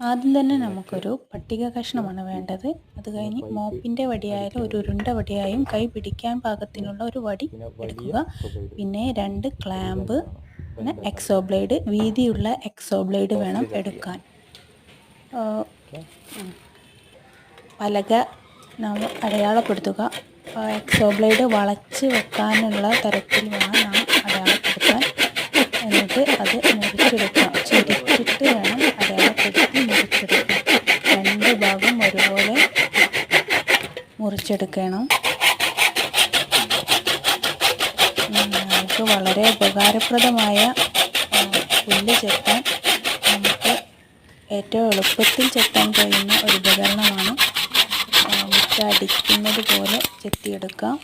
ആദ്യം തന്നെ നമുക്കൊരു പട്ടിക കഷ്ണമാണ് വേണ്ടത്. അത് കഴിഞ്ഞ് മോപ്പിൻ്റെ വടിയായാലും ഒരു ഉരുണ്ട വടിയായും കൈ പിടിക്കാൻ പാകത്തിനുള്ള ഒരു വടി എടുക്കുക. പിന്നെ 2 ക്ലാമ്പ്, പിന്നെ എക്സോ ബ്ലേഡ്, വീതിയുള്ള എക്സോ ബ്ലേഡ് വേണം എടുക്കാൻ. പലക നാം അടയാളപ്പെടുത്തുക. എക്സോ ബ്ലേഡ് വളച്ച് വെക്കാനുള്ള തരത്തിൽ വേണം നാം അടയാളപ്പെടുത്താൻ. എന്നിട്ട് അത് മുറിച്ചെടുക്കാം. ചിരിച്ചിട്ട് വേണം അടയാളപ്പെടുത്തി മുറിച്ചെടുക്കാൻ. 2 ഭാഗം ഒരുപോലെ മുറിച്ചെടുക്കണം. നമുക്ക് വളരെ ഉപകാരപ്രദമായ പുല്ല് ചെത്താൻ നമുക്ക് ഏറ്റവും എളുപ്പത്തിൽ ചെത്താൻ കഴിയുന്ന ഒരു ഉപകരണമാണ്. മുറ്റടിക്കുന്നത് പോലെ ചെത്തിയെടുക്കാം.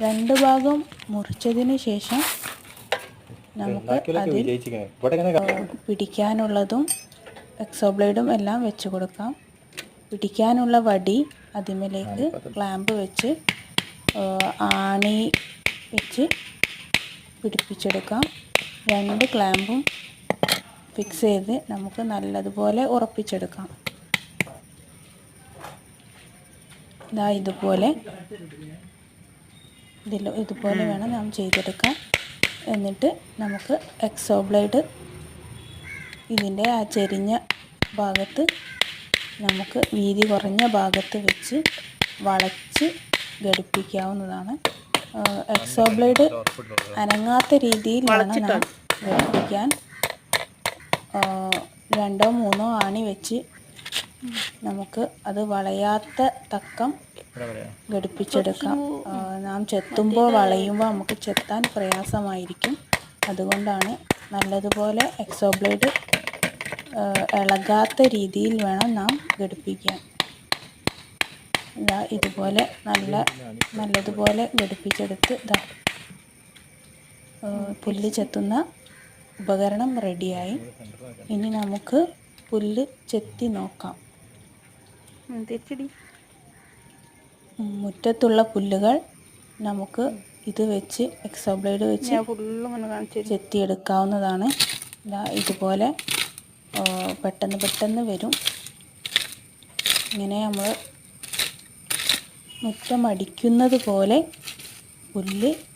2 ഭാഗം മുറിച്ചതിന് ശേഷം നമുക്ക് അതിൽ പിടിക്കാനുള്ളതും എക്സോ ബ്ലേഡും എല്ലാം വെച്ച് കൊടുക്കാം. പിടിക്കാനുള്ള വടി അതിമേലേക്ക് ക്ലാമ്പ് വെച്ച് ആണി വെച്ച് പിടിപ്പിച്ചെടുക്കാം. 2 ക്ലാമ്പും ഫിക്സ് ചെയ്ത് നമുക്ക് നല്ലതുപോലെ ഉറപ്പിച്ചെടുക്കാം. ഇതുപോലെ വേണം നാം ചെയ്തെടുക്കാൻ. എന്നിട്ട് നമുക്ക് എക്സോ ബ്ലേഡ് ഇതിൻ്റെ ആ ചെരിഞ്ഞ ഭാഗത്ത് നമുക്ക് വീതി കുറഞ്ഞ ഭാഗത്ത് വെച്ച് വളച്ച് ഘടിപ്പിക്കാവുന്നതാണ്. എക്സോ ബ്ലേഡ് അനങ്ങാത്ത രീതിയിൽ വേണം നാം ഘടിപ്പിക്കാൻ. 2 or 3 ആണി വെച്ച് നമുക്ക് അത് വളയാത്ത തക്കം ഘടിപ്പിച്ചെടുക്കാം. നാം ചെത്തുമ്പോൾ വളയുമ്പോൾ നമുക്ക് ചെത്താൻ പ്രയാസമായിരിക്കും. അതുകൊണ്ടാണ് നല്ലതുപോലെ എക്സോ ബ്ലേഡ് ഇളകാത്ത രീതിയിൽ വേണം നാം ഘടിപ്പിക്കാൻ. ഇതുപോലെ നല്ലതുപോലെ ഘടിപ്പിച്ചെടുത്ത് പുല്ല് ചെത്തുന്ന ഉപകരണം റെഡിയായി. ഇനി നമുക്ക് പുല്ല് ചെത്തി നോക്കാം. മുറ്റത്തുള്ള പുല്ലുകൾ നമുക്ക് ഇത് വെച്ച് എക്സോ ബ്ലേഡ് വെച്ച് ചെത്തിയെടുക്കാവുന്നതാണ്. ഇതുപോലെ പെട്ടെന്ന് വരും. ഇങ്ങനെ നമ്മൾ മുറ്റം അടിക്കുന്നത് പോലെ പുല്ല്